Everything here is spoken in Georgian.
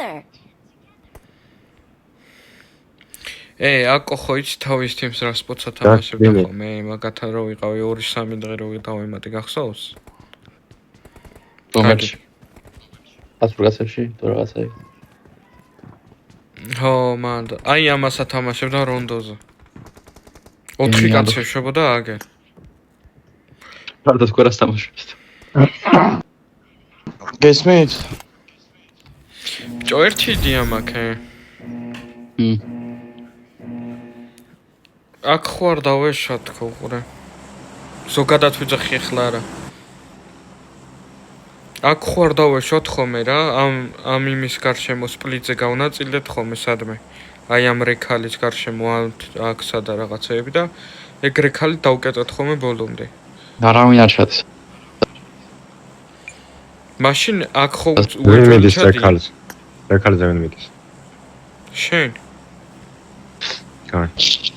together. აკო ხო იცი თავის თემს რას პოცა თამაშობდა ხოლმე მაგათან რო ვიყავი 2-3 დღე რო დავემატე გახსოვს? რომელი? ასურგაცებში თუ რაღაცა. ხო, მან აი ამასა თამაშობდა რონდოზე. 4 კაცი შეშებოდა აგე. ფარდას ყურას თამაშობს. გესმით? ჯო ერთი დია მაქე. აქ ხوار დავეშოთ ხო ყურე. ზოგადად ვიძახი ახლა არა. აქ ხوار დავეშოთ ხოლმე რა, ამ იმის გარშემო სპლიტზე გავნაწილდეთ ხოლმე სადმე. აი ამ რეკალის გარშემო აქ სადა რაღაცეები და ეგ რეკალი დავკეტოთ ხოლმე ბოლომდე. არავინ არ ჩადის. მაშინ აქ ხო უეჭველი ჩადი. რეკალზე ვერ მიდის. შენ? კაი.